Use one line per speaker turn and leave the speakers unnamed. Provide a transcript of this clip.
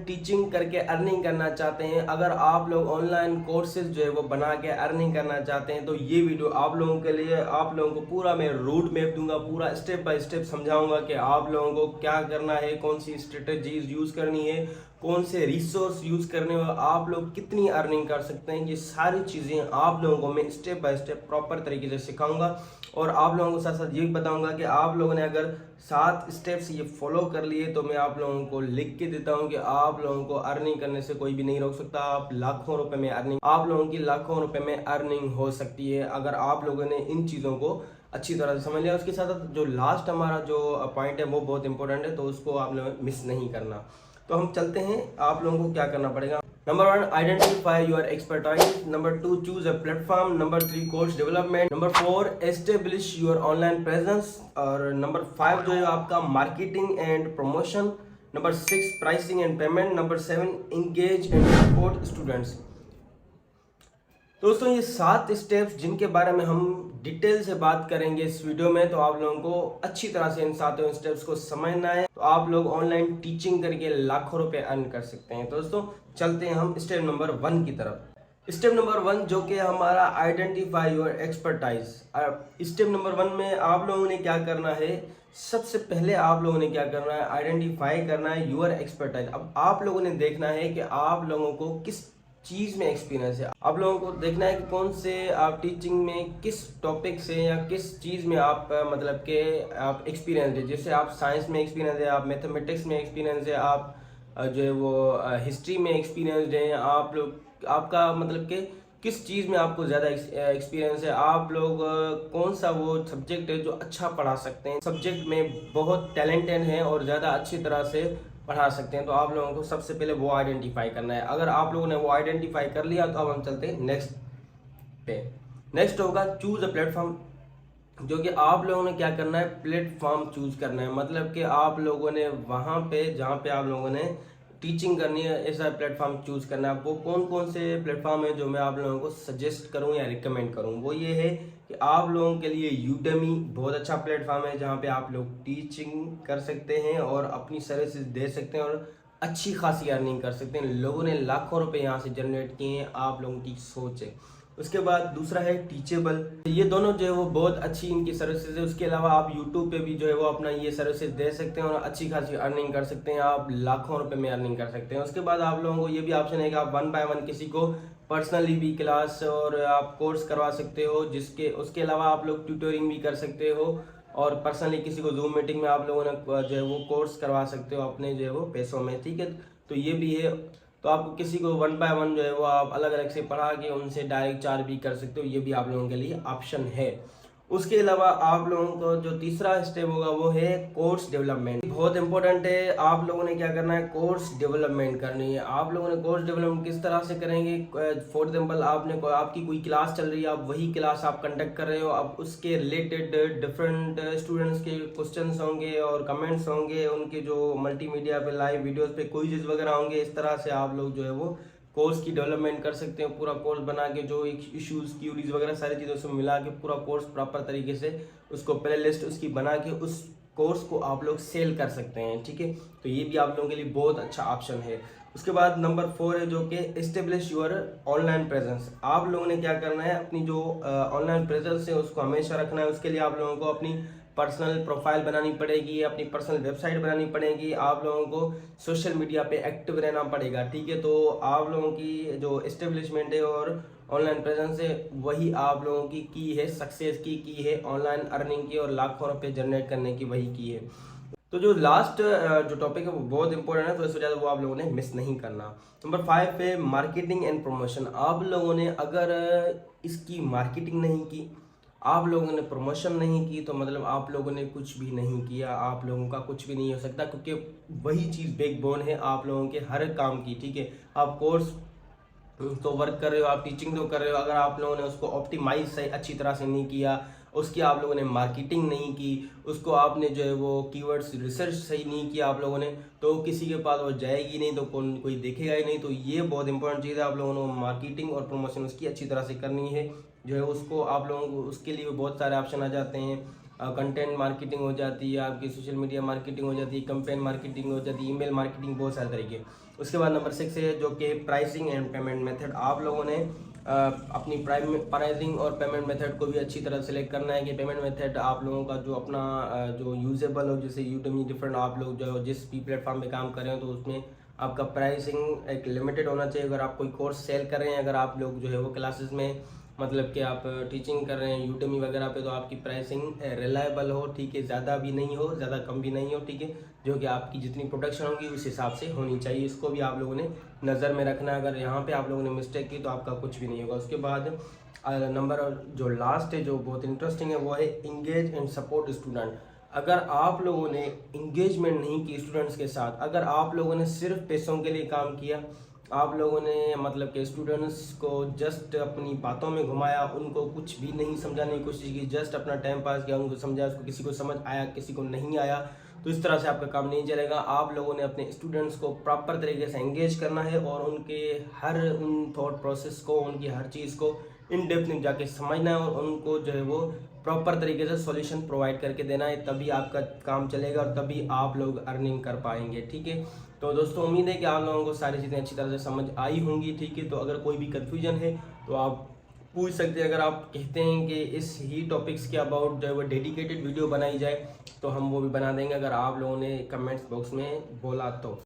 Teaching करके earning करना चाहते हैं, अगर आप लोग ऑनलाइन कोर्सेज जो है वो बना के अर्निंग करना चाहते हैं, तो ये वीडियो आप लोगों के लिए, आप लोगों को पूरा मैं रूट मैप दूंगा, पूरा स्टेप बाय स्टेप समझाऊंगा कि आप लोगों को क्या करना है, कौन सी स्ट्रेटजीज यूज करनी है, कौन से रिसोर्स यूज करने हो, आप लोग कितनी अर्निंग कर सकते हैं। ये सारी चीजें आप लोगों को मैं स्टेप बाय स्टेप प्रॉपर तरीके से सिखाऊंगा और आप लोगों को साथ साथ ये भी बताऊंगा कि आप लोगों ने अगर 7 स्टेप्स ये फॉलो कर लिए तो मैं आप लोगों को लिख के देता हूं कि आप लोगों को अर्निंग करने से कोई भी नहीं रोक सकता। आप लाखों रुपए में अर्निंग, आप लोगों की लाखों रुपए में अर्निंग हो सकती है अगर आप लोगों ने इन चीज़ों को अच्छी तरह से समझ लिया। उसके साथ साथ जो लास्ट हमारा जो पॉइंट है वो बहुत इंपॉर्टेंट है, तो उसको आप लोगों मिस नहीं करना। तो हम चलते हैं, आप लोगों को क्या करना पड़ेगा। Number 1, identify your expertise. Number 2, choose a platform. Number 3, course development. Number 4, establish your online presence. और नंबर 5 जो है आपका marketing and promotion. Number 6, pricing and payment. Number 7, engage and support students. दोस्तों ये 7 स्टेप्स जिनके बारे में हम डिटेल से बात करेंगे इस वीडियो में, तो आप लोगों को अच्छी तरह से इन 7 स्टेप्स को समझना है, तो आप लोग ऑनलाइन टीचिंग करके लाखों रुपए अर्न कर सकते हैं। तो दोस्तों चलते हैं हम स्टेप नंबर 1 की तरफ। स्टेप नंबर 1 जो कि हमारा identify your expertise. Step number 1 में आप लोगों ने क्या करना है, सबसे पहले आप लोगों ने क्या करना है, आइडेंटिफाई करना है योर एक्सपर्टाइज। अब आप लोगों ने देखना है कि आप लोगों को किस चीज में एक्सपीरियंस है, आप लोगों को देखना है कि कौन से आप टीचिंग में किस टॉपिक से या किस चीज में आप मतलब के आप एक्सपीरियंस है। जैसे आप साइंस में एक्सपीरियंस है, आप मैथमेटिक्स में एक्सपीरियंस है, आप जो है वो हिस्ट्री में एक्सपीरियंस है, आप लोग आपका मतलब के किस चीज़ में आपको ज़्यादा एक्सपीरियंस है, आप लोग कौन सा वो सब्जेक्ट है जो अच्छा पढ़ा सकते हैं, सब्जेक्ट में बहुत टैलेंटेड हैं और ज़्यादा अच्छी तरह से पढ़ा सकते हैं। तो आप लोगों को सबसे पहले वो आइडेंटिफाई करना है। अगर आप लोगों ने वो आइडेंटिफाई कर लिया तो अब हम चलते हैं नेक्स्ट पे। नेक्स्ट होगा चूज अ प्लेटफॉर्म, जो कि आप लोगों ने क्या करना है, प्लेटफॉर्म चूज करना है। मतलब कि आप लोगों ने वहां पे जहाँ पे आप लोगों ने टीचिंग करनी है ऐसा प्लेटफॉर्म चूज करना है। वो कौन कौन से प्लेटफॉर्म है जो मैं आप लोगों को सजेस्ट करूं या रिकमेंड करूं, वो ये है कि आप लोगों के लिए यूडेमी बहुत अच्छा प्लेटफॉर्म है जहाँ पे आप लोग टीचिंग कर सकते हैं और अपनी सर्विसेज दे सकते हैं और अच्छी खासी अर्निंग कर सकते हैं। लोगों ने लाखों रुपए यहाँ से जनरेट किए हैं, आप लोगों की सोच है। उसके बाद दूसरा है टीचेबल, ये दोनों जो है वो बहुत अच्छी इनकी सर्विसेज है। उसके अलावा आप यूट्यूब पे भी जो है वो अपना ये सर्विसेज दे सकते हैं और अच्छी खासी अर्निंग कर सकते हैं, आप लाखों रुपए में अर्निंग कर सकते हैं। उसके बाद आप लोगों को ये भी ऑप्शन है कि आप 1 बाय 1 किसी को पर्सनली भी क्लास और आप कोर्स करवा सकते हो, जिसके उसके अलावा आप लोग ट्यूटोरिंग भी कर सकते हो और पर्सनली किसी को जूम मीटिंग में आप लोगों ने जो है वो कोर्स करवा सकते हो अपने जो है वो पैसों में, ठीक है। तो ये भी है, तो आप किसी को 1 बाय 1 जो है वो आप अलग अलग से पढ़ा के उनसे डायरेक्ट चार्ज भी कर सकते हो, ये भी आप लोगों के लिए ऑप्शन है। उसके अलावा आप लोगों को जो तीसरा स्टेप होगा वो है कोर्स डेवलपमेंट। बहुत इंपॉर्टेंट है, आप लोगों ने क्या करना है, कोर्स डेवलपमेंट करनी है। आप लोगों ने कोर्स डेवलपमेंट किस तरह से करेंगे, फॉर एग्जाम्पल आपकी कोई क्लास चल रही है, आप वही क्लास आप कंडक्ट कर रहे हो, अब उसके रिलेटेड डिफरेंट स्टूडेंट्स के क्वेश्चंस होंगे और कमेंट्स होंगे, उनके जो मल्टीमीडिया पे लाइव वीडियोस पे क्विज़ वगैरह होंगे। इस तरह से आप लोग जो है वो कोर्स की डेवलपमेंट कर सकते हो, पूरा कोर्स बना के जो इश्यूज क्यूरीज वगैरह सारी चीज़ों से मिला के पूरा कोर्स प्रॉपर तरीके से उसको प्ले लिस्ट उसकी बना के उस कोर्स को आप लोग सेल कर सकते हैं, ठीक है। तो ये भी आप लोगों के लिए बहुत अच्छा ऑप्शन है। उसके बाद नंबर 4 है जो कि एस्टेब्लिश योर ऑनलाइन प्रेजेंस। आप लोगों ने क्या करना है, अपनी जो ऑनलाइन प्रेजेंस है उसको हमेशा रखना है। उसके लिए आप लोगों को अपनी पर्सनल प्रोफाइल बनानी पड़ेगी, अपनी पर्सनल वेबसाइट बनानी पड़ेगी, आप लोगों को सोशल मीडिया पे एक्टिव रहना पड़ेगा, ठीक है। तो आप लोगों की जो एस्टेब्लिशमेंट है और ऑनलाइन प्रेजेंस है वही आप लोगों की है सक्सेस की है, ऑनलाइन अर्निंग की और लाखों रुपए जनरेट करने की वही की है। तो जो लास्ट जो टॉपिक है वो बहुत इंपॉर्टेंट है, तो इससे ज़्यादा वो आप लोगों ने मिस नहीं करना। नंबर 5 पे मार्केटिंग एंड प्रमोशन। आप लोगों ने अगर इसकी मार्केटिंग नहीं की, आप लोगों ने प्रमोशन नहीं की, तो मतलब आप लोगों ने कुछ भी नहीं किया, आप लोगों का कुछ भी नहीं हो सकता, क्योंकि वही चीज़ बैकबोन है आप लोगों के हर काम की, ठीक है। आप कोर्स तो वर्क कर रहे हो, आप टीचिंग तो कर रहे हो, अगर आप लोगों ने उसको ऑप्टिमाइज सही अच्छी तरह से नहीं किया, उसकी आप लोगों ने मार्केटिंग नहीं की, उसको आपने जो है वो कीवर्ड्स रिसर्च सही नहीं किया आप लोगों ने, तो किसी के पास वो जाएगी नहीं, तो कोई देखेगा ही नहीं। तो ये बहुत इंपॉर्टेंट चीज़ है, आप लोगों ने मार्केटिंग और प्रमोशन उसकी अच्छी तरह से करनी है, जो है उसको आप लोगों को उसके लिए बहुत सारे ऑप्शन आ जाते हैं। कंटेंट मार्केटिंग हो जाती है, आपकी सोशल मीडिया मार्केटिंग हो जाती है, कैंपेन मार्केटिंग हो जाती है, ईमेल मार्केटिंग, बहुत सारे तरीके। उसके बाद नंबर 6 है जो कि प्राइसिंग एंड पेमेंट मेथड। आप लोगों ने अपनी प्राइसिंग और पेमेंट मेथड को भी अच्छी तरह सेलेक्ट करना है कि पेमेंट मेथड आप लोगों का जो अपना जो यूजेबल हो, जैसे यूडेमी डिफरेंट, आप लोग जो जिस भी प्लेटफॉर्म पे काम कर रहे हो तो उसमें आपका प्राइसिंग एक लिमिटेड होना चाहिए। अगर आप कोई कोर्स सेल कर रहे हैं, अगर आप लोग जो है वो क्लासेस में मतलब कि आप टीचिंग कर रहे हैं यूडेमी वगैरह पे, तो आपकी प्राइसिंग रिलायबल हो, ठीक है, ज़्यादा भी नहीं हो, ज़्यादा कम भी नहीं हो, ठीक है, जो कि आपकी जितनी प्रोडक्शन होगी उस हिसाब से होनी चाहिए। इसको भी आप लोगों ने नज़र में रखना है। अगर यहाँ पे आप लोगों ने मिस्टेक की तो आपका कुछ भी नहीं होगा। उसके बाद नंबर जो लास्ट है जो बहुत इंटरेस्टिंग है वो है इंगेज एंड सपोर्ट स्टूडेंट। अगर आप लोगों ने इंगेजमेंट नहीं की स्टूडेंट्स के साथ, अगर आप लोगों ने सिर्फ पैसों के लिए काम किया, आप लोगों ने मतलब कि स्टूडेंट्स को जस्ट अपनी बातों में घुमाया, उनको कुछ भी नहीं समझाने की कोशिश की, जस्ट अपना टाइम पास किया, उनको समझाया, उसको किसी को समझ आया किसी को नहीं आया, तो इस तरह से आपका काम नहीं चलेगा। आप लोगों ने अपने स्टूडेंट्स को प्रॉपर तरीके से एंगेज करना है और उनके हर उन थॉट प्रोसेस को, उनकी हर चीज़ को इन डेप्थ में जाके समझना है और उनको जो है वो प्रॉपर तरीके से सॉल्यूशन प्रोवाइड करके देना है। तभी आपका काम चलेगा और तभी आप लोग अर्निंग कर पाएंगे, ठीक है। तो दोस्तों उम्मीद है कि आप लोगों को सारी चीज़ें अच्छी तरह से समझ आई होंगी, ठीक है। तो अगर कोई भी कन्फ्यूजन है तो आप पूछ सकते हैं। अगर आप कहते हैं कि इस ही टॉपिक्स के अबाउट जो है वो डेडिकेटेड वीडियो बनाई जाए तो हम वो भी बना देंगे, अगर आप लोगों ने कमेंट्स बॉक्स में बोला तो।